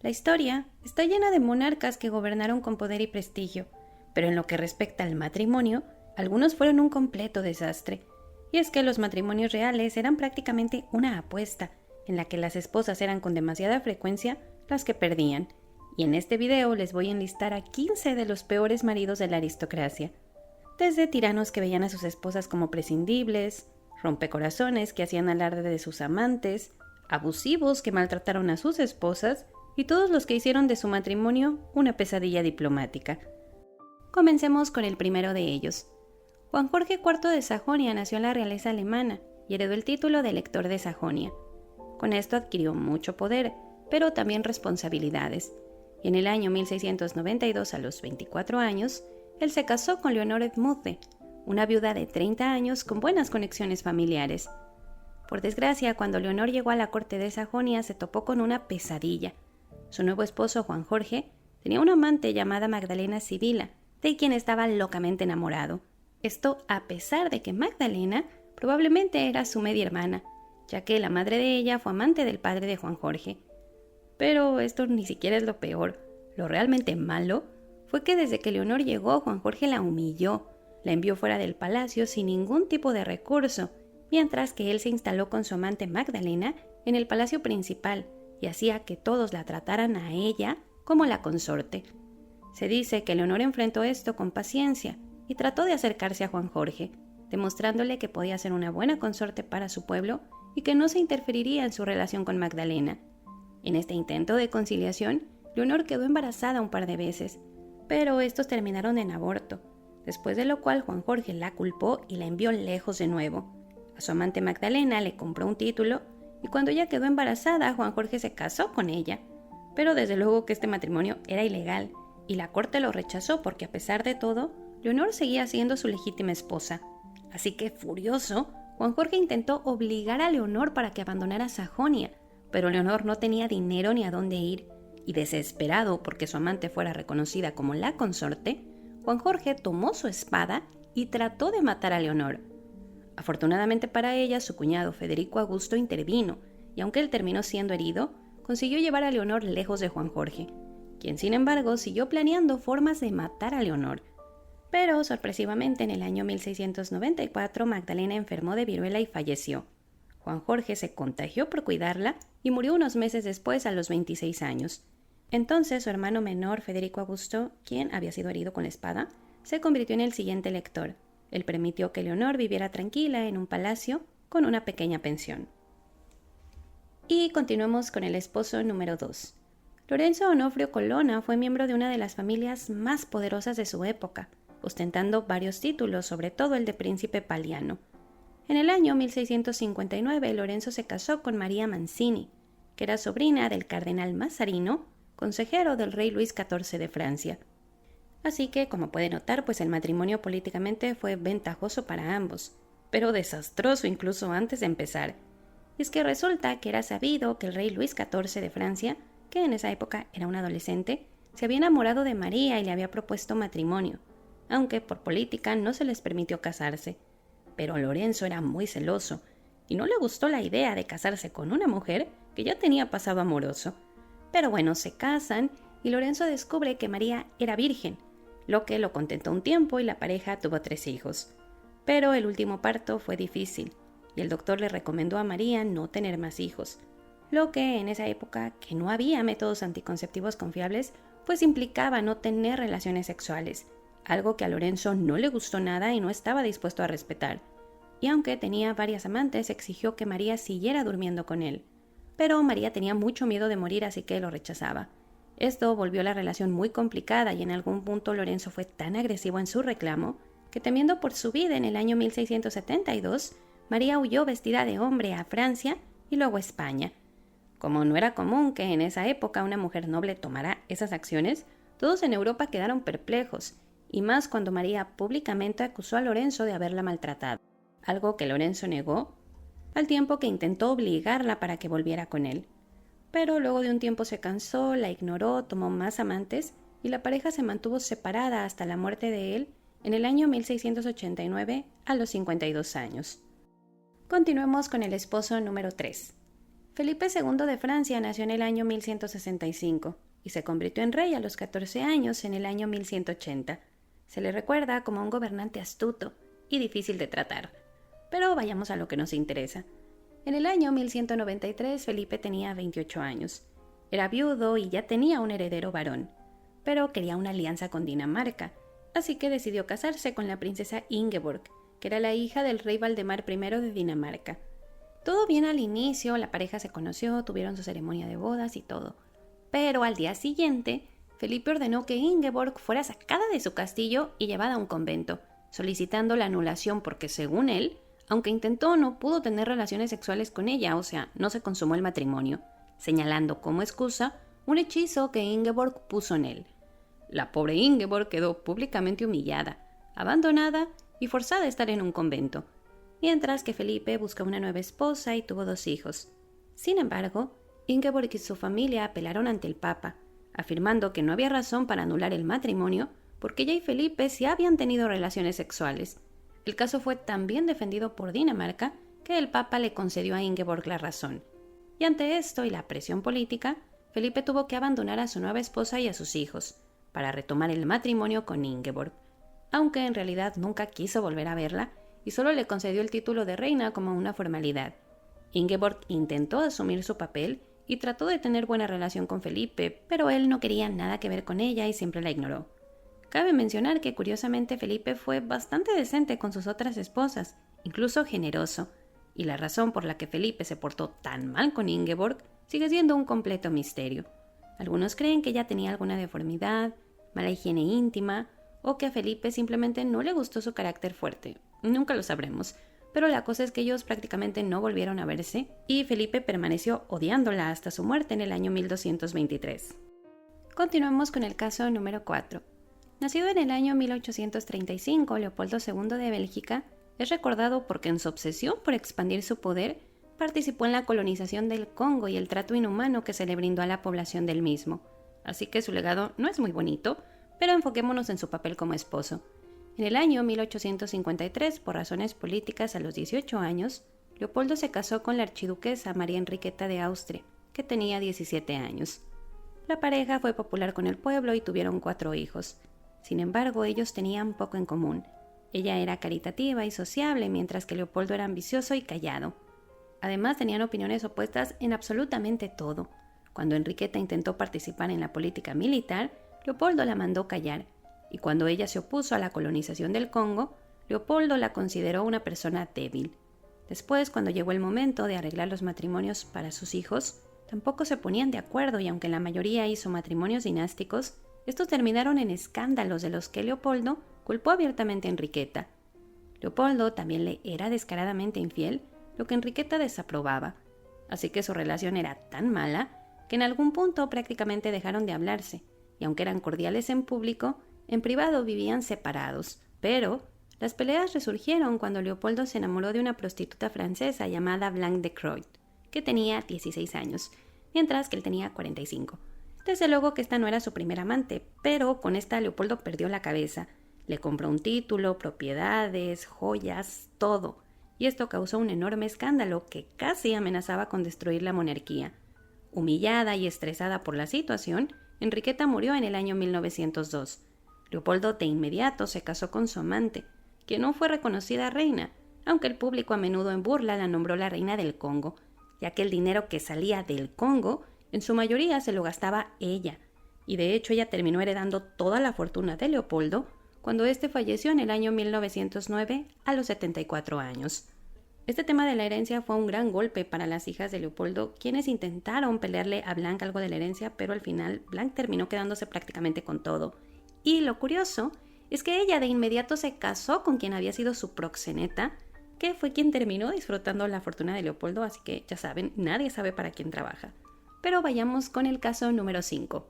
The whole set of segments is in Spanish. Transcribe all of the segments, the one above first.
La historia está llena de monarcas que gobernaron con poder y prestigio, pero en lo que respecta al matrimonio, algunos fueron un completo desastre. Y es que los matrimonios reales eran prácticamente una apuesta, en la que las esposas eran con demasiada frecuencia las que perdían. Y en este video les voy a enlistar a 15 de los peores maridos de la aristocracia. Desde tiranos que veían a sus esposas como prescindibles, rompecorazones que hacían alarde de sus amantes, abusivos que maltrataron a sus esposas y todos los que hicieron de su matrimonio una pesadilla diplomática. Comencemos con el primero de ellos. Juan Jorge IV de Sajonia nació en la realeza alemana y heredó el título de Elector de Sajonia. Con esto adquirió mucho poder, pero también responsabilidades. Y en el año 1692, a los 24 años, él se casó con Leonor Edmude, una viuda de 30 años con buenas conexiones familiares. Por desgracia, cuando Leonor llegó a la corte de Sajonia, se topó con una pesadilla. Su nuevo esposo, Juan Jorge, tenía una amante llamada Magdalena Sibila, de quien estaba locamente enamorado. Esto a pesar de que Magdalena probablemente era su media hermana, ya que la madre de ella fue amante del padre de Juan Jorge. Pero esto ni siquiera es lo peor. Lo realmente malo fue que desde que Leonor llegó, Juan Jorge la humilló, la envió fuera del palacio sin ningún tipo de recurso, mientras que él se instaló con su amante Magdalena en el palacio principal y hacía que todos la trataran a ella como la consorte. Se dice que Leonor enfrentó esto con paciencia y trató de acercarse a Juan Jorge, demostrándole que podía ser una buena consorte para su pueblo y que no se interferiría en su relación con Magdalena. En este intento de conciliación, Leonor quedó embarazada un par de veces, pero estos terminaron en aborto, después de lo cual Juan Jorge la culpó y la envió lejos de nuevo. A su amante Magdalena le compró un título y cuando ella quedó embarazada, Juan Jorge se casó con ella. Pero desde luego que este matrimonio era ilegal y la corte lo rechazó porque a pesar de todo, Leonor seguía siendo su legítima esposa. Así que furioso, Juan Jorge intentó obligar a Leonor para que abandonara Sajonia, pero Leonor no tenía dinero ni a dónde ir, y desesperado porque su amante fuera reconocida como la consorte, Juan Jorge tomó su espada y trató de matar a Leonor. Afortunadamente para ella, su cuñado Federico Augusto intervino, y aunque él terminó siendo herido, consiguió llevar a Leonor lejos de Juan Jorge, quien sin embargo siguió planeando formas de matar a Leonor. Pero sorpresivamente en el año 1694 Magdalena enfermó de viruela y falleció. Juan Jorge se contagió por cuidarla y murió unos meses después a los 26 años. Entonces su hermano menor Federico Augusto, quien había sido herido con la espada, se convirtió en el siguiente elector. Él permitió que Leonor viviera tranquila en un palacio con una pequeña pensión. Y continuemos con el esposo número 2. Lorenzo Onofrio Colonna fue miembro de una de las familias más poderosas de su época, ostentando varios títulos, sobre todo el de príncipe paliano. En el año 1659, Lorenzo se casó con María Mancini, que era sobrina del cardenal Mazarino, consejero del rey Luis XIV de Francia. Así que, como puede notar, pues el matrimonio políticamente fue ventajoso para ambos, pero desastroso incluso antes de empezar. Y es que resulta que era sabido que el rey Luis XIV de Francia, que en esa época era un adolescente, se había enamorado de María y le había propuesto matrimonio, aunque por política no se les permitió casarse. Pero Lorenzo era muy celoso y no le gustó la idea de casarse con una mujer que ya tenía pasado amoroso. Pero bueno, se casan y Lorenzo descubre que María era virgen, lo que lo contentó un tiempo y la pareja tuvo 3 hijos. Pero el último parto fue difícil y el doctor le recomendó a María no tener más hijos, lo que en esa época, que no había métodos anticonceptivos confiables, pues implicaba no tener relaciones sexuales, algo que a Lorenzo no le gustó nada y no estaba dispuesto a respetar. Y aunque tenía varias amantes, exigió que María siguiera durmiendo con él. Pero María tenía mucho miedo de morir, así que lo rechazaba. Esto volvió la relación muy complicada y en algún punto Lorenzo fue tan agresivo en su reclamo que, temiendo por su vida en el año 1672, María huyó vestida de hombre a Francia y luego a España. Como no era común que en esa época una mujer noble tomara esas acciones, todos en Europa quedaron perplejos, y más cuando María públicamente acusó a Lorenzo de haberla maltratado, algo que Lorenzo negó, al tiempo que intentó obligarla para que volviera con él. Pero luego de un tiempo se cansó, la ignoró, tomó más amantes y la pareja se mantuvo separada hasta la muerte de él en el año 1689 a los 52 años. Continuemos con el esposo número 3. Felipe II de Francia nació en el año 1165 y se convirtió en rey a los 14 años en el año 1180. Se le recuerda como un gobernante astuto y difícil de tratar. Pero vayamos a lo que nos interesa. En el año 1193 Felipe tenía 28 años. Era viudo y ya tenía un heredero varón, pero quería una alianza con Dinamarca, así que decidió casarse con la princesa Ingeborg, que era la hija del rey Valdemar I de Dinamarca. Todo bien al inicio, la pareja se conoció, tuvieron su ceremonia de bodas y todo. Pero al día siguiente, Felipe ordenó que Ingeborg fuera sacada de su castillo y llevada a un convento, solicitando la anulación porque, según él, aunque intentó, no pudo tener relaciones sexuales con ella, o sea, no se consumó el matrimonio, señalando como excusa un hechizo que Ingeborg puso en él. La pobre Ingeborg quedó públicamente humillada, abandonada y forzada a estar en un convento, mientras que Felipe buscó una nueva esposa y tuvo 2 hijos. Sin embargo, Ingeborg y su familia apelaron ante el Papa, afirmando que no había razón para anular el matrimonio porque ella y Felipe sí habían tenido relaciones sexuales. El caso fue tan bien defendido por Dinamarca que el Papa le concedió a Ingeborg la razón. Y ante esto y la presión política, Felipe tuvo que abandonar a su nueva esposa y a sus hijos, para retomar el matrimonio con Ingeborg, aunque en realidad nunca quiso volver a verla y solo le concedió el título de reina como una formalidad. Ingeborg intentó asumir su papel y trató de tener buena relación con Felipe, pero él no quería nada que ver con ella y siempre la ignoró. Cabe mencionar que curiosamente Felipe fue bastante decente con sus otras esposas, incluso generoso, y la razón por la que Felipe se portó tan mal con Ingeborg sigue siendo un completo misterio. Algunos creen que ella tenía alguna deformidad, mala higiene íntima, o que a Felipe simplemente no le gustó su carácter fuerte. Nunca lo sabremos, pero la cosa es que ellos prácticamente no volvieron a verse y Felipe permaneció odiándola hasta su muerte en el año 1223. Continuamos con el caso número 4. Nacido en el año 1835, Leopoldo II de Bélgica es recordado porque en su obsesión por expandir su poder, participó en la colonización del Congo y el trato inhumano que se le brindó a la población del mismo. Así que su legado no es muy bonito, pero enfoquémonos en su papel como esposo. En el año 1853, por razones políticas a los 18 años, Leopoldo se casó con la archiduquesa María Enriqueta de Austria, que tenía 17 años. La pareja fue popular con el pueblo y tuvieron 4 hijos. Sin embargo, ellos tenían poco en común. Ella era caritativa y sociable, mientras que Leopoldo era ambicioso y callado. Además, tenían opiniones opuestas en absolutamente todo. Cuando Enriqueta intentó participar en la política militar, Leopoldo la mandó callar, y cuando ella se opuso a la colonización del Congo, Leopoldo la consideró una persona débil. Después, cuando llegó el momento de arreglar los matrimonios para sus hijos, tampoco se ponían de acuerdo y aunque la mayoría hizo matrimonios dinásticos, estos terminaron en escándalos de los que Leopoldo culpó abiertamente a Enriqueta. Leopoldo también le era descaradamente infiel, lo que Enriqueta desaprobaba, así que su relación era tan mala que en algún punto prácticamente dejaron de hablarse, y aunque eran cordiales en público, en privado vivían separados. Pero las peleas resurgieron cuando Leopoldo se enamoró de una prostituta francesa llamada Blanche de Croix, que tenía 16 años, mientras que él tenía 45. Desde luego que esta no era su primer amante, pero con esta Leopoldo perdió la cabeza. Le compró un título, propiedades, joyas, todo. Y esto causó un enorme escándalo que casi amenazaba con destruir la monarquía. Humillada y estresada por la situación, Enriqueta murió en el año 1902. Leopoldo de inmediato se casó con su amante, que no fue reconocida reina, aunque el público a menudo en burla la nombró la reina del Congo, ya que el dinero que salía del Congo en su mayoría se lo gastaba ella, y de hecho ella terminó heredando toda la fortuna de Leopoldo cuando éste falleció en el año 1909 a los 74 años. Este tema de la herencia fue un gran golpe para las hijas de Leopoldo, quienes intentaron pelearle a Blanche algo de la herencia, pero al final Blanche terminó quedándose prácticamente con todo. Y lo curioso es que ella de inmediato se casó con quien había sido su proxeneta, que fue quien terminó disfrutando la fortuna de Leopoldo, así que ya saben, nadie sabe para quién trabaja. Pero vayamos con el caso número 5.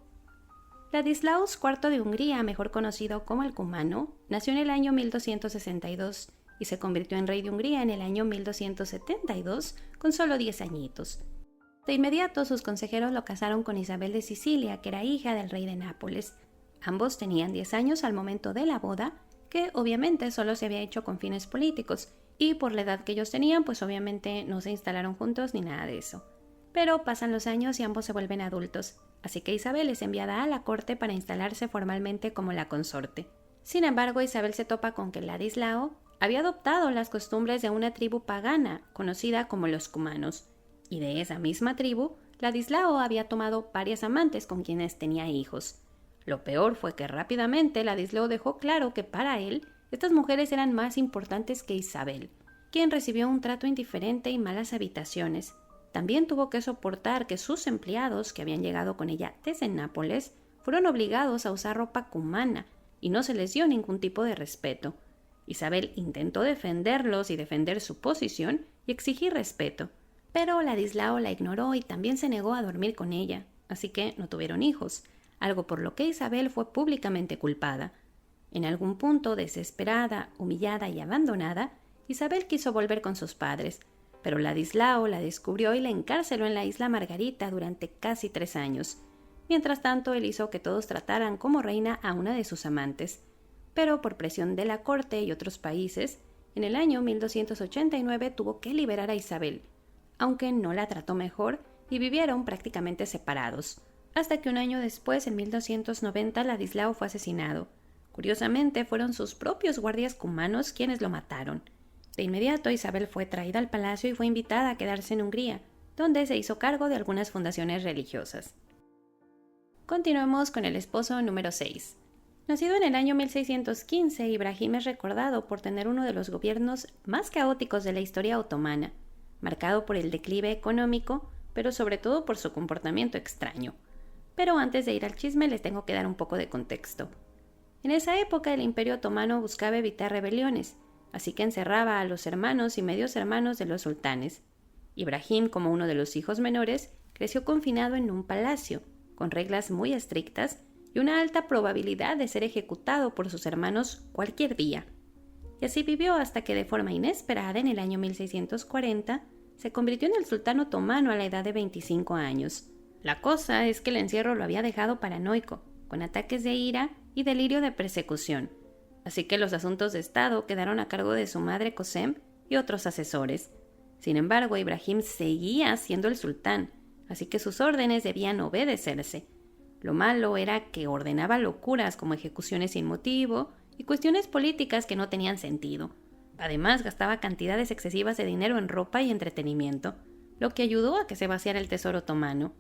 Ladislaus IV de Hungría, mejor conocido como el Cumano, nació en el año 1262 y se convirtió en rey de Hungría en el año 1272 con solo 10 añitos. De inmediato sus consejeros lo casaron con Isabel de Sicilia, que era hija del rey de Nápoles. Ambos tenían 10 años al momento de la boda, que obviamente solo se había hecho con fines políticos, y por la edad que ellos tenían, pues obviamente no se instalaron juntos ni nada de eso. Pero pasan los años y ambos se vuelven adultos, así que Isabel es enviada a la corte para instalarse formalmente como la consorte. Sin embargo, Isabel se topa con que Ladislao había adoptado las costumbres de una tribu pagana conocida como los cumanos, y de esa misma tribu, Ladislao había tomado varias amantes con quienes tenía hijos. Lo peor fue que rápidamente Ladislao dejó claro que para él estas mujeres eran más importantes que Isabel, quien recibió un trato indiferente y malas habitaciones. También tuvo que soportar que sus empleados, que habían llegado con ella desde Nápoles, fueron obligados a usar ropa cumana y no se les dio ningún tipo de respeto. Isabel intentó defenderlos y defender su posición y exigir respeto, pero Ladislao la ignoró y también se negó a dormir con ella, así que no tuvieron hijos, algo por lo que Isabel fue públicamente culpada. En algún punto, desesperada, humillada y abandonada, Isabel quiso volver con sus padres, pero Ladislao la descubrió y la encarceló en la isla Margarita durante casi 3 años. Mientras tanto, él hizo que todos trataran como reina a una de sus amantes. Pero por presión de la corte y otros países, en el año 1289 tuvo que liberar a Isabel, aunque no la trató mejor y vivieron prácticamente separados, hasta que un año después, en 1290, Ladislao fue asesinado. Curiosamente, fueron sus propios guardias cumanos quienes lo mataron. De inmediato, Isabel fue traída al palacio y fue invitada a quedarse en Hungría, donde se hizo cargo de algunas fundaciones religiosas. Continuemos con el esposo número 6. Nacido en el año 1615, Ibrahim es recordado por tener uno de los gobiernos más caóticos de la historia otomana, marcado por el declive económico, pero sobre todo por su comportamiento extraño. Pero antes de ir al chisme les tengo que dar un poco de contexto. En esa época el Imperio Otomano buscaba evitar rebeliones, así que encerraba a los hermanos y medios hermanos de los sultanes. Ibrahim, como uno de los hijos menores, creció confinado en un palacio, con reglas muy estrictas y una alta probabilidad de ser ejecutado por sus hermanos cualquier día. Y así vivió hasta que de forma inesperada, en el año 1640, se convirtió en el sultán otomano a la edad de 25 años. La cosa es que el encierro lo había dejado paranoico, con ataques de ira y delirio de persecución. Así que los asuntos de Estado quedaron a cargo de su madre Cosem y otros asesores. Sin embargo, Ibrahim seguía siendo el sultán, así que sus órdenes debían obedecerse. Lo malo era que ordenaba locuras como ejecuciones sin motivo y cuestiones políticas que no tenían sentido. Además, gastaba cantidades excesivas de dinero en ropa y entretenimiento, lo que ayudó a que se vaciara el tesoro otomano.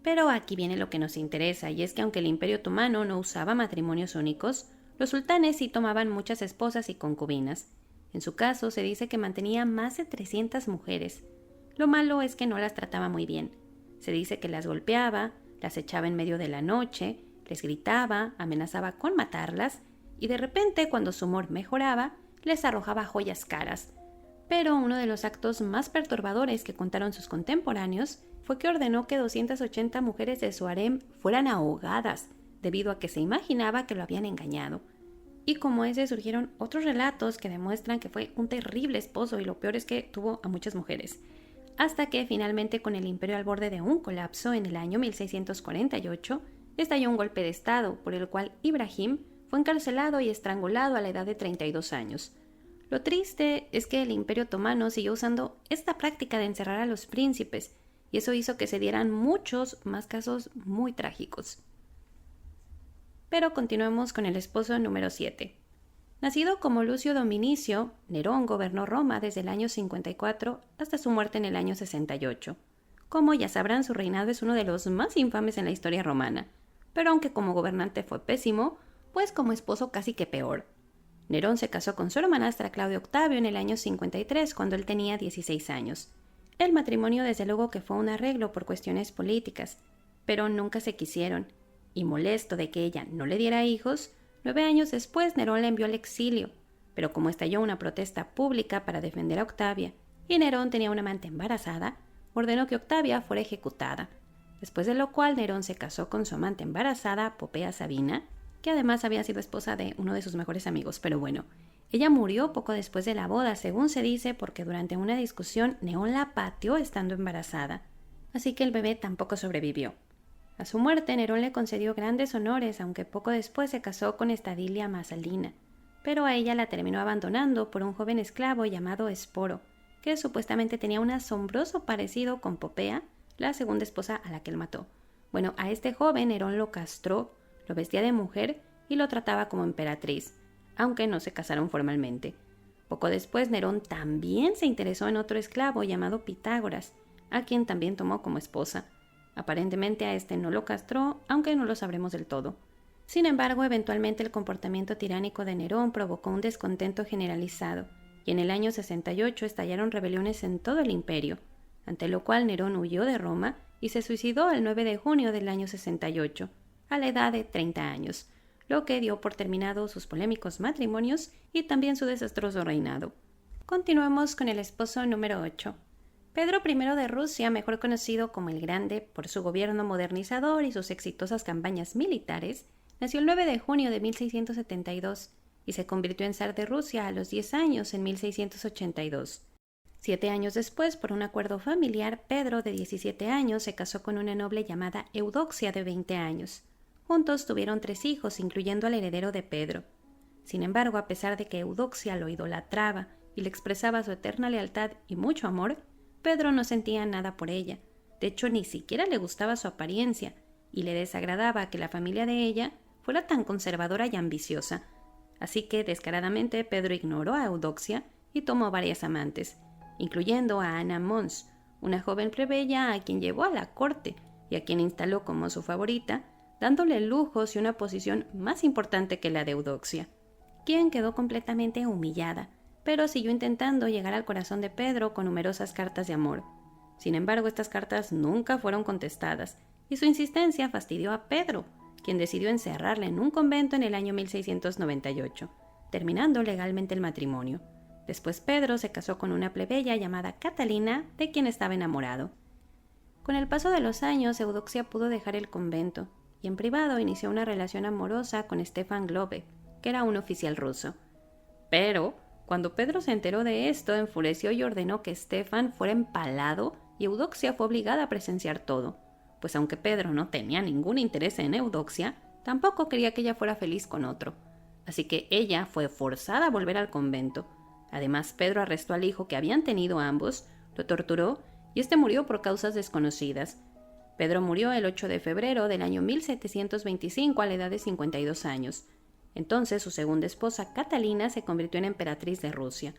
Pero aquí viene lo que nos interesa, y es que aunque el Imperio Otomano no usaba matrimonios únicos, los sultanes sí tomaban muchas esposas y concubinas. En su caso, se dice que mantenía más de 300 mujeres. Lo malo es que no las trataba muy bien. Se dice que las golpeaba, las echaba en medio de la noche, les gritaba, amenazaba con matarlas, y de repente, cuando su humor mejoraba, les arrojaba joyas caras. Pero uno de los actos más perturbadores que contaron sus contemporáneos fue que ordenó que 280 mujeres de su harem fueran ahogadas, debido a que se imaginaba que lo habían engañado. Y como ese surgieron otros relatos que demuestran que fue un terrible esposo, y lo peor es que tuvo a muchas mujeres. Hasta que finalmente, con el imperio al borde de un colapso en el año 1648, estalló un golpe de estado por el cual Ibrahim fue encarcelado y estrangulado a la edad de 32 años. Lo triste es que el Imperio Otomano siguió usando esta práctica de encerrar a los príncipes, y eso hizo que se dieran muchos más casos muy trágicos. Pero continuemos con el esposo número 7. Nacido como Lucio Dominicio, Nerón gobernó Roma desde el año 54 hasta su muerte en el año 68. Como ya sabrán, su reinado es uno de los más infames en la historia romana, pero aunque como gobernante fue pésimo, pues como esposo casi que peor. Nerón se casó con su hermanastra Claudia Octavio en el año 53, cuando él tenía 16 años. El matrimonio desde luego que fue un arreglo por cuestiones políticas, pero nunca se quisieron, y molesto de que ella no le diera hijos, 9 años después Nerón la envió al exilio, pero como estalló una protesta pública para defender a Octavia, y Nerón tenía una amante embarazada, ordenó que Octavia fuera ejecutada, después de lo cual Nerón se casó con su amante embarazada, Popea Sabina, que además había sido esposa de uno de sus mejores amigos, pero bueno, ella murió poco después de la boda, según se dice, porque durante una discusión Nerón la pateó estando embarazada, así que el bebé tampoco sobrevivió. A su muerte, Nerón le concedió grandes honores, aunque poco después se casó con Estadilia Masalina, pero a ella la terminó abandonando por un joven esclavo llamado Esporo, que supuestamente tenía un asombroso parecido con Popea, la segunda esposa a la que él mató. Bueno, a este joven Nerón lo castró, lo vestía de mujer y lo trataba como emperatriz, aunque no se casaron formalmente. Poco después, Nerón también se interesó en otro esclavo llamado Pitágoras, a quien también tomó como esposa. Aparentemente a este no lo castró, aunque no lo sabremos del todo. Sin embargo, eventualmente el comportamiento tiránico de Nerón provocó un descontento generalizado, y en el año 68 estallaron rebeliones en todo el imperio, ante lo cual Nerón huyó de Roma y se suicidó el 9 de junio del año 68, a la edad de 30 años, lo que dio por terminado sus polémicos matrimonios y también su desastroso reinado. Continuamos con el esposo número 8. Pedro I de Rusia, mejor conocido como el Grande por su gobierno modernizador y sus exitosas campañas militares, nació el 9 de junio de 1672 y se convirtió en zar de Rusia a los 10 años en 1682. 7 años después, por un acuerdo familiar, Pedro, de 17 años, se casó con una noble llamada Eudoxia, de 20 años. Juntos tuvieron 3 hijos, incluyendo al heredero de Pedro. Sin embargo, a pesar de que Eudoxia lo idolatraba y le expresaba su eterna lealtad y mucho amor, Pedro no sentía nada por ella. De hecho, ni siquiera le gustaba su apariencia, y le desagradaba que la familia de ella fuera tan conservadora y ambiciosa. Así que, descaradamente, Pedro ignoró a Eudoxia y tomó varias amantes, incluyendo a Ana Mons, una joven plebeya a quien llevó a la corte y a quien instaló como su favorita, dándole lujos y una posición más importante que la de Eudoxia, quien quedó completamente humillada, pero siguió intentando llegar al corazón de Pedro con numerosas cartas de amor. Sin embargo, estas cartas nunca fueron contestadas, y su insistencia fastidió a Pedro, quien decidió encerrarla en un convento en el año 1698, terminando legalmente el matrimonio. Después Pedro se casó con una plebeya llamada Catalina, de quien estaba enamorado. Con el paso de los años, Eudoxia pudo dejar el convento, y en privado inició una relación amorosa con Stefan Glove, que era un oficial ruso. Pero, cuando Pedro se enteró de esto, enfureció y ordenó que Stefan fuera empalado y Eudoxia fue obligada a presenciar todo, pues aunque Pedro no tenía ningún interés en Eudoxia, tampoco quería que ella fuera feliz con otro. Así que ella fue forzada a volver al convento. Además, Pedro arrestó al hijo que habían tenido ambos, lo torturó y este murió por causas desconocidas. Pedro murió el 8 de febrero del año 1725 a la edad de 52 años. Entonces su segunda esposa, Catalina, se convirtió en emperatriz de Rusia.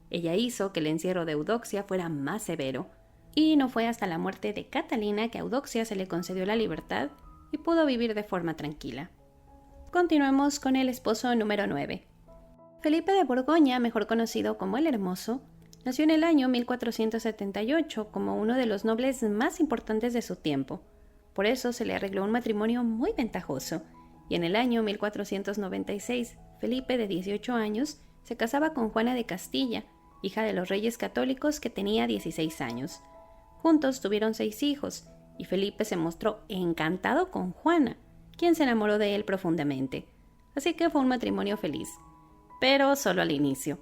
Ella hizo que el encierro de Eudoxia fuera más severo, y no fue hasta la muerte de Catalina que a Eudoxia se le concedió la libertad y pudo vivir de forma tranquila. Continuemos con el esposo número 9. Felipe de Borgoña, mejor conocido como el Hermoso, nació en el año 1478 como uno de los nobles más importantes de su tiempo. Por eso se le arregló un matrimonio muy ventajoso, y en el año 1496, Felipe, de 18 años, se casaba con Juana de Castilla, hija de los reyes católicos, que tenía 16 años. Juntos tuvieron 6 hijos, y Felipe se mostró encantado con Juana, quien se enamoró de él profundamente. Así que fue un matrimonio feliz, pero solo al inicio,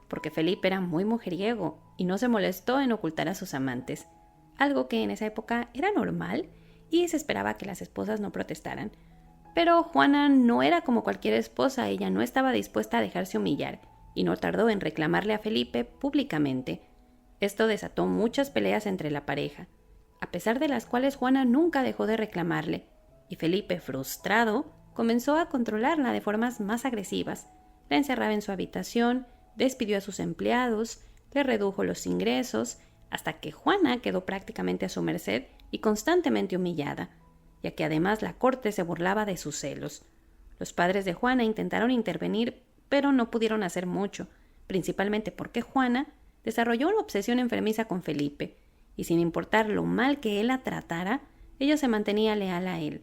porque Felipe era muy mujeriego y no se molestó en ocultar a sus amantes, algo que en esa época era normal y se esperaba que las esposas no protestaran. Pero Juana no era como cualquier esposa, ella no estaba dispuesta a dejarse humillar y no tardó en reclamarle a Felipe públicamente. Esto desató muchas peleas entre la pareja, a pesar de las cuales Juana nunca dejó de reclamarle, y Felipe, frustrado, comenzó a controlarla de formas más agresivas. La encerraba en su habitación, despidió a sus empleados, le redujo los ingresos, hasta que Juana quedó prácticamente a su merced y constantemente humillada, ya que además la corte se burlaba de sus celos. Los padres de Juana intentaron intervenir, pero no pudieron hacer mucho, principalmente porque Juana desarrolló una obsesión enfermiza con Felipe, y sin importar lo mal que él la tratara, ella se mantenía leal a él.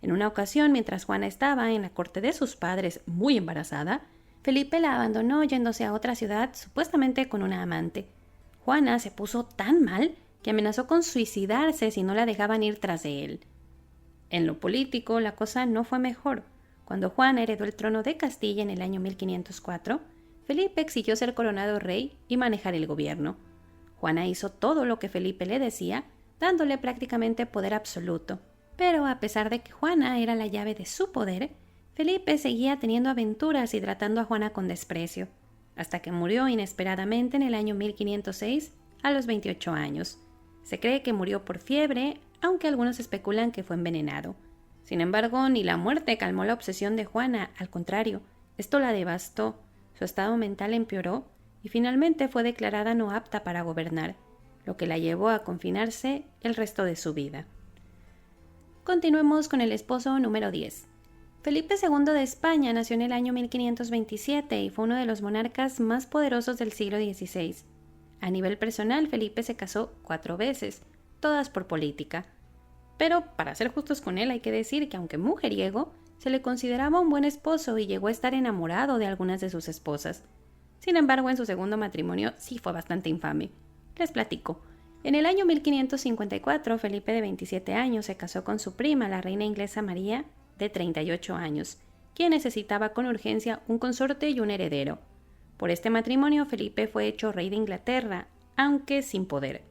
En una ocasión, mientras Juana estaba en la corte de sus padres muy embarazada, Felipe la abandonó yéndose a otra ciudad, supuestamente con una amante. Juana se puso tan mal que amenazó con suicidarse si no la dejaban ir tras de él. En lo político, la cosa no fue mejor. Cuando Juana heredó el trono de Castilla en el año 1504, Felipe exigió ser coronado rey y manejar el gobierno. Juana hizo todo lo que Felipe le decía, dándole prácticamente poder absoluto. Pero a pesar de que Juana era la llave de su poder, Felipe seguía teniendo aventuras y tratando a Juana con desprecio, hasta que murió inesperadamente en el año 1506, a los 28 años. Se cree que murió por fiebre, aunque algunos especulan que fue envenenado. Sin embargo, ni la muerte calmó la obsesión de Juana, al contrario, esto la devastó, su estado mental empeoró y finalmente fue declarada no apta para gobernar, lo que la llevó a confinarse el resto de su vida. Continuemos con el esposo número 10. Felipe II de España nació en el año 1527 y fue uno de los monarcas más poderosos del siglo XVI. A nivel personal, Felipe se casó 4 veces, todas por política. Pero, para ser justos con él, hay que decir que aunque mujeriego, se le consideraba un buen esposo y llegó a estar enamorado de algunas de sus esposas. Sin embargo, en su segundo matrimonio sí fue bastante infame. Les platico. En el año 1554, Felipe de 27 años se casó con su prima, la reina inglesa María, de 38 años, quien necesitaba con urgencia un consorte y un heredero. Por este matrimonio, Felipe fue hecho rey de Inglaterra, aunque sin poder,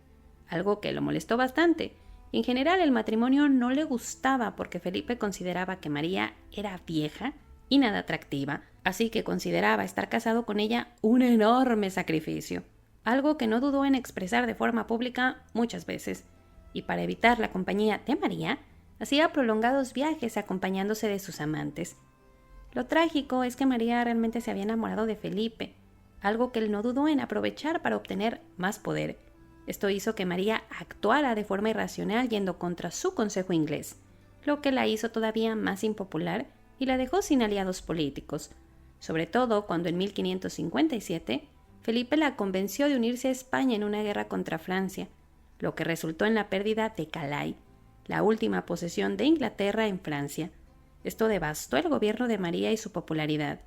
algo que lo molestó bastante. En general, el matrimonio no le gustaba porque Felipe consideraba que María era vieja y nada atractiva, así que consideraba estar casado con ella un enorme sacrificio, algo que no dudó en expresar de forma pública muchas veces. Y para evitar la compañía de María, hacía prolongados viajes acompañándose de sus amantes. Lo trágico es que María realmente se había enamorado de Felipe, algo que él no dudó en aprovechar para obtener más poder. Esto hizo que María actuara de forma irracional yendo contra su consejo inglés, lo que la hizo todavía más impopular y la dejó sin aliados políticos, sobre todo cuando en 1557 Felipe la convenció de unirse a España en una guerra contra Francia, lo que resultó en la pérdida de Calais, la última posesión de Inglaterra en Francia. Esto devastó el gobierno de María y su popularidad,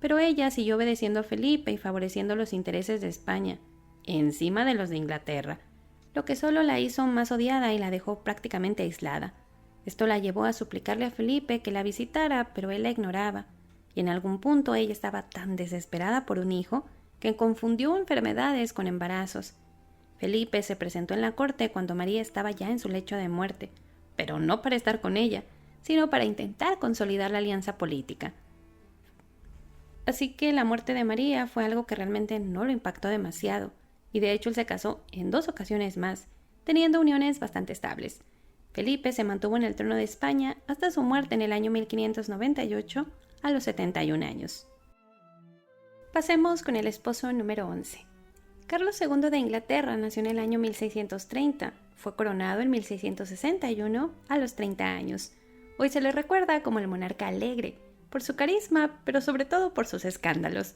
pero ella siguió obedeciendo a Felipe y favoreciendo los intereses de España, encima de los de Inglaterra, lo que solo la hizo más odiada y la dejó prácticamente aislada. Esto la llevó a suplicarle a Felipe que la visitara, pero él la ignoraba, y en algún punto ella estaba tan desesperada por un hijo que confundió enfermedades con embarazos. Felipe se presentó en la corte cuando María estaba ya en su lecho de muerte, pero no para estar con ella, sino para intentar consolidar la alianza política. Así que la muerte de María fue algo que realmente no lo impactó demasiado, y de hecho él se casó en 2 ocasiones más, teniendo uniones bastante estables. Felipe se mantuvo en el trono de España hasta su muerte en el año 1598 a los 71 años. Pasemos con el esposo número 11. Carlos II de Inglaterra nació en el año 1630, fue coronado en 1661 a los 30 años. Hoy se le recuerda como el monarca alegre, por su carisma, pero sobre todo por sus escándalos.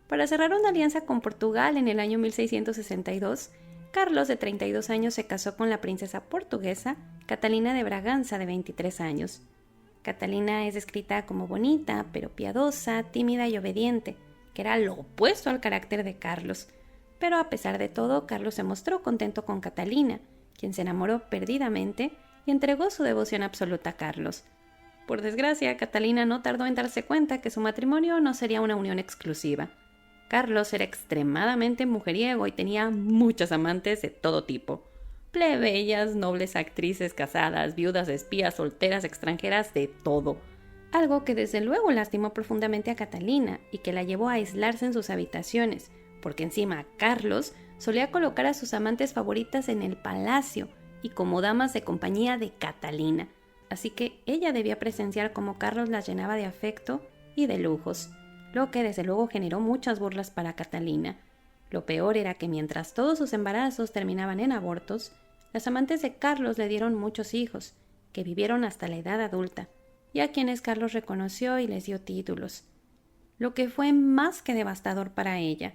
Para cerrar una alianza con Portugal en el año 1662, Carlos, de 32 años, se casó con la princesa portuguesa Catalina de Braganza, de 23 años. Catalina es descrita como bonita, pero piadosa, tímida y obediente, que era lo opuesto al carácter de Carlos. Pero a pesar de todo, Carlos se mostró contento con Catalina, quien se enamoró perdidamente y entregó su devoción absoluta a Carlos. Por desgracia, Catalina no tardó en darse cuenta que su matrimonio no sería una unión exclusiva. Carlos era extremadamente mujeriego y tenía muchas amantes de todo tipo. Plebeyas, nobles actrices casadas, viudas, espías, solteras, extranjeras, de todo. Algo que desde luego lastimó profundamente a Catalina y que la llevó a aislarse en sus habitaciones, porque encima Carlos solía colocar a sus amantes favoritas en el palacio y como damas de compañía de Catalina, así que ella debía presenciar cómo Carlos las llenaba de afecto y de lujos, lo que desde luego generó muchas burlas para Catalina. Lo peor era que mientras todos sus embarazos terminaban en abortos, las amantes de Carlos le dieron muchos hijos, que vivieron hasta la edad adulta, y a quienes Carlos reconoció y les dio títulos, lo que fue más que devastador para ella.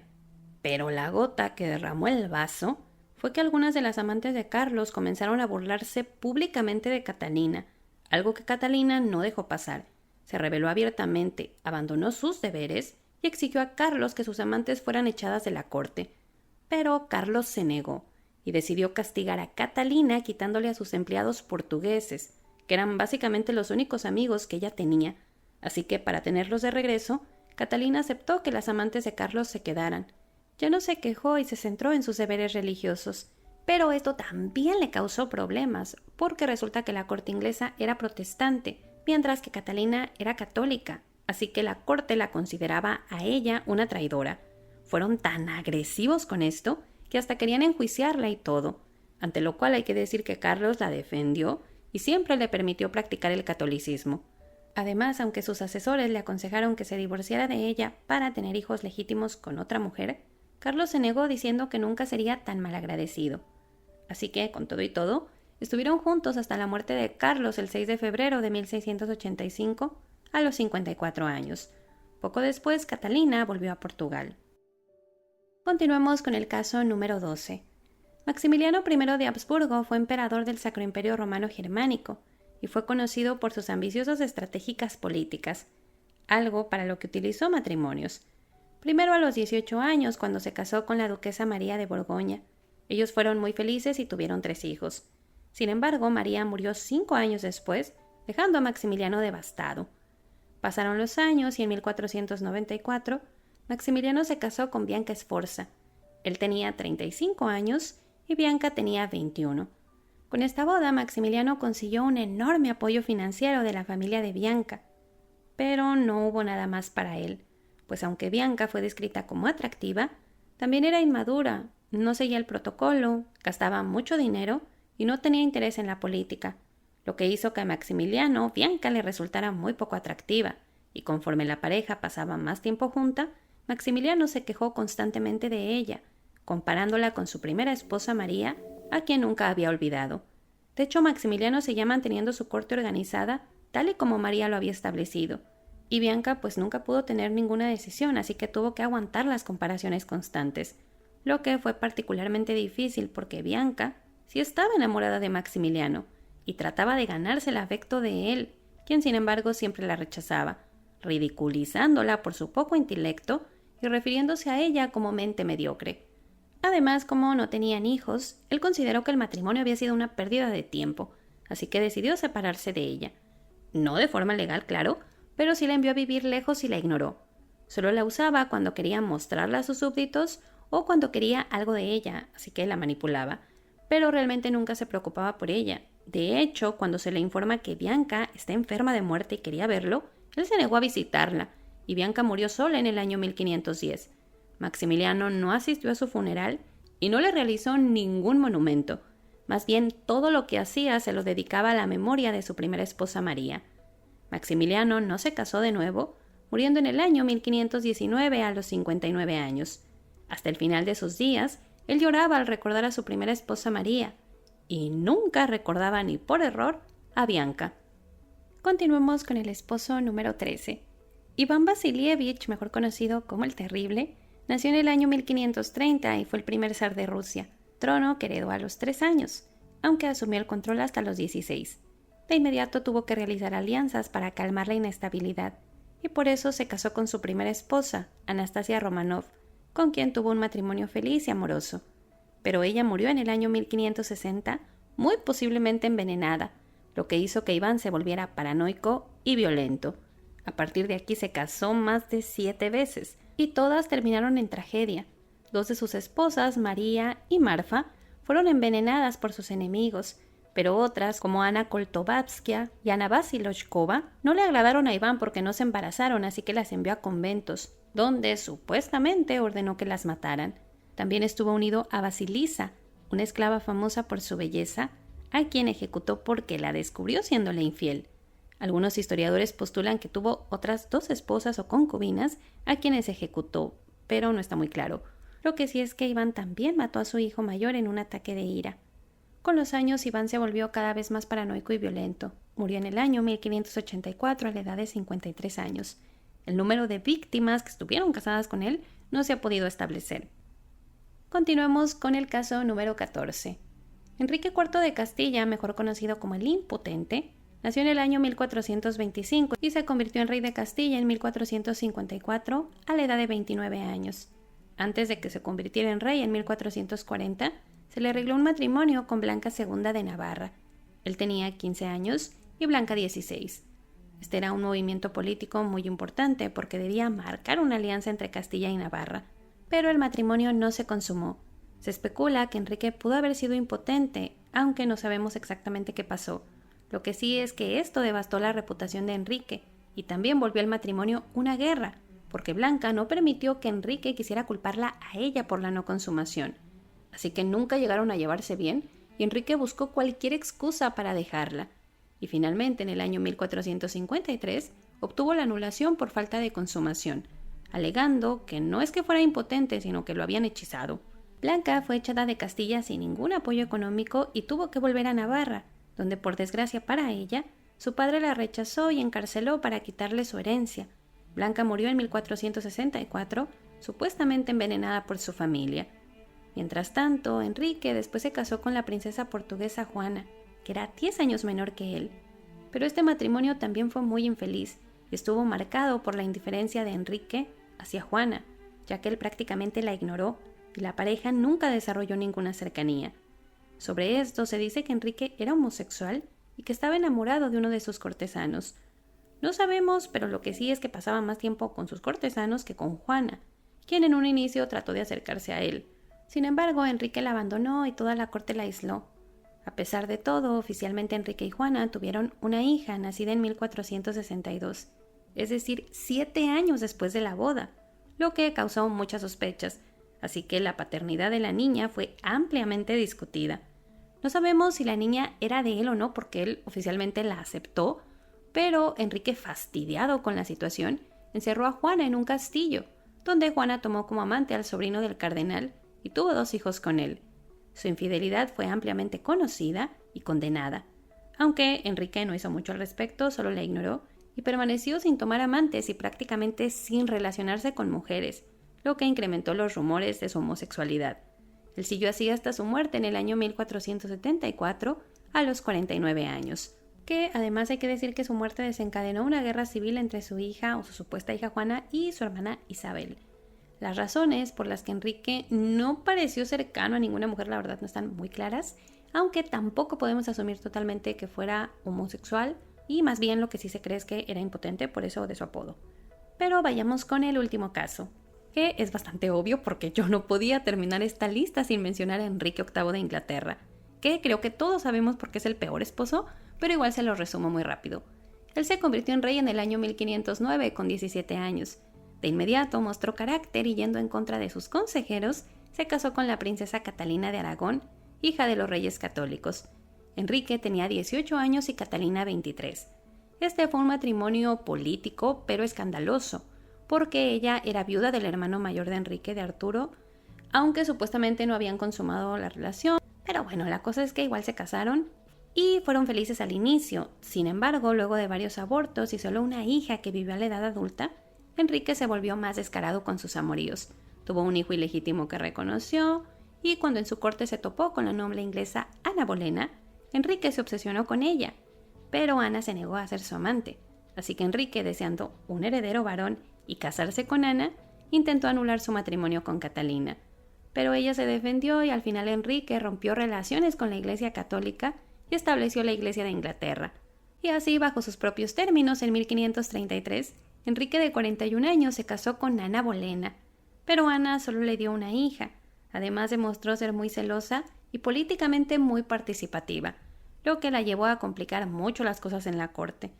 Pero la gota que derramó el vaso fue que algunas de las amantes de Carlos comenzaron a burlarse públicamente de Catalina, algo que Catalina no dejó pasar. Se rebeló abiertamente, abandonó sus deberes y exigió a Carlos que sus amantes fueran echadas de la corte. Pero Carlos se negó y decidió castigar a Catalina quitándole a sus empleados portugueses, que eran básicamente los únicos amigos que ella tenía. Así que para tenerlos de regreso, Catalina aceptó que las amantes de Carlos se quedaran. Ya no se quejó y se centró en sus deberes religiosos. Pero esto también le causó problemas, porque resulta que la corte inglesa era protestante, mientras que Catalina era católica, así que la corte la consideraba a ella una traidora. Fueron tan agresivos con esto que hasta querían enjuiciarla y todo. ante lo cual hay que decir que Carlos la defendió y siempre le permitió practicar el catolicismo. Además, aunque sus asesores le aconsejaron que se divorciara de ella para tener hijos legítimos con otra mujer, Carlos se negó diciendo que nunca sería tan malagradecido. Así que, con todo y todo, estuvieron juntos hasta la muerte de Carlos el 6 de febrero de 1685, a los 54 años. Poco después, Catalina volvió a Portugal. Continuemos con el caso número 12. Maximiliano I de Habsburgo fue emperador del Sacro Imperio Romano Germánico y fue conocido por sus ambiciosas estratégicas políticas, algo para lo que utilizó matrimonios. Primero a los 18 años, cuando se casó con la duquesa María de Borgoña. Ellos fueron muy felices y tuvieron 3 hijos. Sin embargo, María murió 5 años después, dejando a Maximiliano devastado. Pasaron los años y en 1494, Maximiliano se casó con Bianca Sforza. Él tenía 35 años y Bianca tenía 21. Con esta boda, Maximiliano consiguió un enorme apoyo financiero de la familia de Bianca. Pero no hubo nada más para él, pues aunque Bianca fue descrita como atractiva, también era inmadura, no seguía el protocolo, gastaba mucho dinero y no tenía interés en la política, lo que hizo que a Maximiliano Bianca le resultara muy poco atractiva, y conforme la pareja pasaba más tiempo junta, Maximiliano se quejó constantemente de ella, comparándola con su primera esposa María, a quien nunca había olvidado. De hecho, Maximiliano seguía manteniendo su corte organizada, tal y como María lo había establecido, y Bianca pues nunca pudo tener ninguna decisión, así que tuvo que aguantar las comparaciones constantes, lo que fue particularmente difícil porque Bianca sí estaba enamorada de Maximiliano y trataba de ganarse el afecto de él, quien sin embargo siempre la rechazaba, ridiculizándola por su poco intelecto y refiriéndose a ella como mente mediocre. Además, como no tenían hijos, él consideró que el matrimonio había sido una pérdida de tiempo, así que decidió separarse de ella. No de forma legal, claro, pero sí la envió a vivir lejos y la ignoró. Solo la usaba cuando quería mostrarla a sus súbditos o cuando quería algo de ella, así que la manipulaba, pero realmente nunca se preocupaba por ella. De hecho, cuando se le informa que Bianca está enferma de muerte y quería verlo, él se negó a visitarla, y Bianca murió sola en el año 1510. Maximiliano no asistió a su funeral y no le realizó ningún monumento. Más bien, todo lo que hacía se lo dedicaba a la memoria de su primera esposa María. Maximiliano no se casó de nuevo, muriendo en el año 1519 a los 59 años. Hasta el final de sus días, él lloraba al recordar a su primera esposa María, y nunca recordaba ni por error a Bianca. Continuemos con el esposo número 13. Iván Vasilievich, mejor conocido como el Terrible, nació en el año 1530 y fue el primer zar de Rusia, trono que heredó a los 3 años, aunque asumió el control hasta los 16. De inmediato tuvo que realizar alianzas para calmar la inestabilidad, y por eso se casó con su primera esposa, Anastasia Romanov, con quien tuvo un matrimonio feliz y amoroso. Pero ella murió en el año 1560, muy posiblemente envenenada, lo que hizo que Iván se volviera paranoico y violento. A partir de aquí se casó más de 7 veces, y todas terminaron en tragedia. 2 de sus esposas, María y Marfa, fueron envenenadas por sus enemigos, pero otras, como Ana Koltovavskia y Ana Vasilochkova, no le agradaron a Iván porque no se embarazaron, así que las envió a conventos, donde supuestamente ordenó que las mataran. También estuvo unido a Vasilisa, una esclava famosa por su belleza, a quien ejecutó porque la descubrió siéndole infiel. Algunos historiadores postulan que tuvo otras 2 esposas o concubinas a quienes ejecutó, pero no está muy claro. Lo que sí es que Iván también mató a su hijo mayor en un ataque de ira. Con los años, Iván se volvió cada vez más paranoico y violento. Murió en el año 1584 a la edad de 53 años. El número de víctimas que estuvieron casadas con él no se ha podido establecer. Continuemos con el caso número 14. Enrique IV de Castilla, mejor conocido como el Impotente, nació en el año 1425 y se convirtió en rey de Castilla en 1454 a la edad de 29 años. Antes de que se convirtiera en rey en 1440, se le arregló un matrimonio con Blanca II de Navarra. Él tenía 15 años y Blanca 16. Este era un movimiento político muy importante porque debía marcar una alianza entre Castilla y Navarra, pero el matrimonio no se consumó. Se especula que Enrique pudo haber sido impotente, aunque no sabemos exactamente qué pasó. Lo que sí es que esto devastó la reputación de Enrique y también volvió al matrimonio una guerra, porque Blanca no permitió que Enrique quisiera culparla a ella por la no consumación. Así que nunca llegaron a llevarse bien y Enrique buscó cualquier excusa para dejarla, y finalmente en el año 1453 obtuvo la anulación por falta de consumación, alegando que no es que fuera impotente, sino que lo habían hechizado. Blanca fue echada de Castilla sin ningún apoyo económico y tuvo que volver a Navarra, donde por desgracia para ella, su padre la rechazó y encarceló para quitarle su herencia. Blanca murió en 1464, supuestamente envenenada por su familia. Mientras tanto, Enrique después se casó con la princesa portuguesa Juana, que era 10 años menor que él. Pero este matrimonio también fue muy infeliz y estuvo marcado por la indiferencia de Enrique hacia Juana, ya que él prácticamente la ignoró y la pareja nunca desarrolló ninguna cercanía. Sobre esto se dice que Enrique era homosexual y que estaba enamorado de uno de sus cortesanos. No sabemos, pero lo que sí es que pasaba más tiempo con sus cortesanos que con Juana, quien en un inicio trató de acercarse a él. Sin embargo, Enrique la abandonó y toda la corte la aisló. A pesar de todo, oficialmente Enrique y Juana tuvieron una hija nacida en 1462, es decir, 7 años después de la boda, lo que causó muchas sospechas, así que la paternidad de la niña fue ampliamente discutida. No sabemos si la niña era de él o no porque él oficialmente la aceptó, pero Enrique, fastidiado con la situación, encerró a Juana en un castillo, donde Juana tomó como amante al sobrino del cardenal y tuvo 2 hijos con él. Su infidelidad fue ampliamente conocida y condenada, aunque Enrique no hizo mucho al respecto, solo la ignoró y permaneció sin tomar amantes y prácticamente sin relacionarse con mujeres, lo que incrementó los rumores de su homosexualidad. Él siguió así hasta su muerte en el año 1474, a los 49 años, que además hay que decir que su muerte desencadenó una guerra civil entre su hija o su supuesta hija Juana y su hermana Isabel. Las razones por las que Enrique no pareció cercano a ninguna mujer, la verdad, no están muy claras, aunque tampoco podemos asumir totalmente que fuera homosexual, y más bien lo que sí se cree es que era impotente, por eso de su apodo. Pero vayamos con el último caso, que es bastante obvio porque yo no podía terminar esta lista sin mencionar a Enrique VIII de Inglaterra, que creo que todos sabemos porque es el peor esposo, pero igual se lo resumo muy rápido. Él se convirtió en rey en el año 1509 con 17 años. De inmediato mostró carácter y, yendo en contra de sus consejeros, se casó con la princesa Catalina de Aragón, hija de los reyes católicos. Enrique tenía 18 años y Catalina 23. Este fue un matrimonio político, pero escandaloso, porque ella era viuda del hermano mayor de Enrique, de Arturo, aunque supuestamente no habían consumado la relación. Pero bueno, la cosa es que igual se casaron y fueron felices al inicio. Sin embargo, luego de varios abortos y solo una hija que vivió a la edad adulta, Enrique se volvió más descarado con sus amoríos. Tuvo un hijo ilegítimo que reconoció, y cuando en su corte se topó con la noble inglesa Ana Bolena, Enrique se obsesionó con ella, pero Ana se negó a ser su amante. Así que Enrique, deseando un heredero varón y casarse con Ana, intentó anular su matrimonio con Catalina. Pero ella se defendió y al final Enrique rompió relaciones con la Iglesia Católica y estableció la Iglesia de Inglaterra. Y así, bajo sus propios términos, en 1533, Enrique, de 41 años, se casó con Ana Bolena, pero Ana solo le dio una hija. Además, demostró ser muy celosa y políticamente muy participativa, lo que la llevó a complicar mucho las cosas en la corte.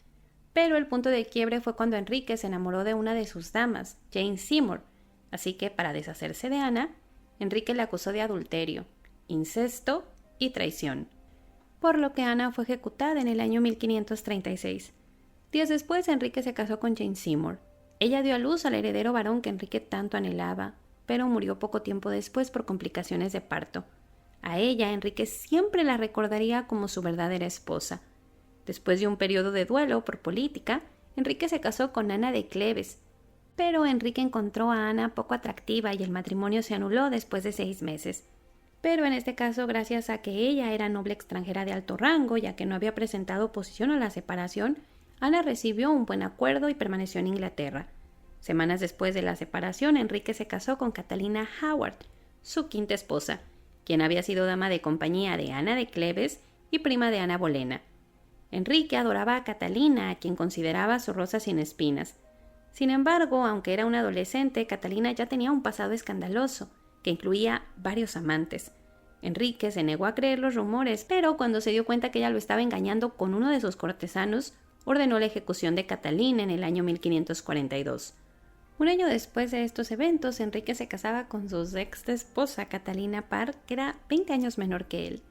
Pero el punto de quiebre fue cuando Enrique se enamoró de una de sus damas, Jane Seymour, así que para deshacerse de Ana, Enrique la acusó de adulterio, incesto y traición, por lo que Ana fue ejecutada en el año 1536. Días después, Enrique se casó con Jane Seymour. Ella dio a luz al heredero varón que Enrique tanto anhelaba, pero murió poco tiempo después por complicaciones de parto. A ella, Enrique siempre la recordaría como su verdadera esposa. Después de un periodo de duelo por política, Enrique se casó con Ana de Cleves, pero Enrique encontró a Ana poco atractiva y el matrimonio se anuló después de 6 meses. Pero en este caso, gracias a que ella era noble extranjera de alto rango, ya que no había presentado oposición a la separación, Ana recibió un buen acuerdo y permaneció en Inglaterra. Semanas después de la separación, Enrique se casó con Catalina Howard, su quinta esposa, quien había sido dama de compañía de Ana de Cleves y prima de Ana Bolena. Enrique adoraba a Catalina, a quien consideraba su rosa sin espinas. Sin embargo, aunque era una adolescente, Catalina ya tenía un pasado escandaloso, que incluía varios amantes. Enrique se negó a creer los rumores, pero cuando se dio cuenta que ella lo estaba engañando con uno de sus cortesanos, ordenó la ejecución de Catalina en el año 1542. Un año después de estos eventos, Enrique se casaba con su sexta esposa, Catalina Parr, que era 20 años menor que él.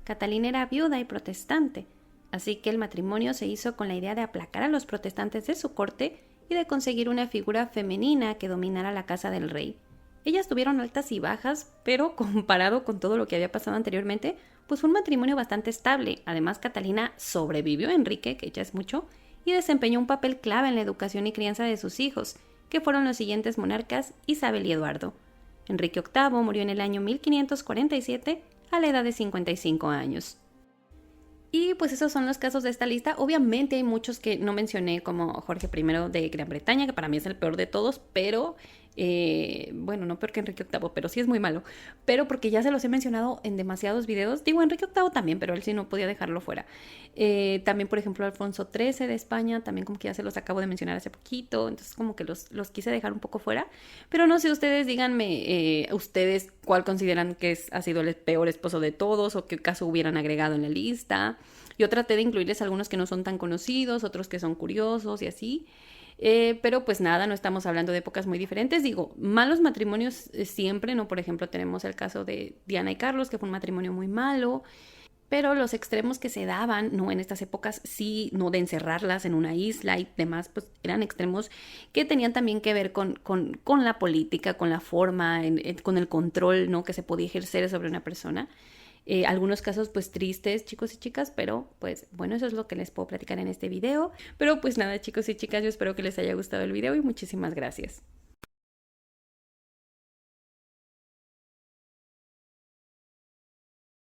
Catalina era viuda y protestante, así que el matrimonio se hizo con la idea de aplacar a los protestantes de su corte y de conseguir una figura femenina que dominara la casa del rey. Ellas tuvieron altas y bajas, pero comparado con todo lo que había pasado anteriormente, pues fue un matrimonio bastante estable. Además, Catalina sobrevivió a Enrique, que ya es mucho, y desempeñó un papel clave en la educación y crianza de sus hijos, que fueron los siguientes monarcas Isabel y Eduardo. Enrique VIII murió en el año 1547 a la edad de 55 años. Y pues esos son los casos de esta lista. Obviamente hay muchos que no mencioné, como Jorge I de Gran Bretaña, que para mí es el peor de todos, pero bueno, no peor que Enrique VIII, pero sí es muy malo. Pero porque ya se los he mencionado en demasiados videos. Digo, Enrique VIII también, pero él sí no podía dejarlo fuera. También, por ejemplo, Alfonso XIII de España, también como que ya se los acabo de mencionar hace poquito. Entonces como que los quise dejar un poco fuera. Pero no sé, ustedes díganme, ustedes cuál consideran que ha sido el peor esposo de todos o qué caso hubieran agregado en la lista. Yo traté de incluirles algunos que no son tan conocidos, otros que son curiosos y así. Pero pues nada, no estamos hablando de épocas muy diferentes. Digo, malos matrimonios siempre, ¿no? Por ejemplo, tenemos el caso de Diana y Carlos, que fue un matrimonio muy malo. Pero los extremos que se daban, ¿no? En estas épocas, sí, no de encerrarlas en una isla y demás, pues eran extremos que tenían también que ver con la política, con la forma, con el control, ¿no? Que se podía ejercer sobre una persona. Algunos casos pues tristes, chicos y chicas, pero pues bueno, eso es lo que les puedo platicar en este video. Pero pues nada, chicos y chicas, yo espero que les haya gustado el video y muchísimas gracias.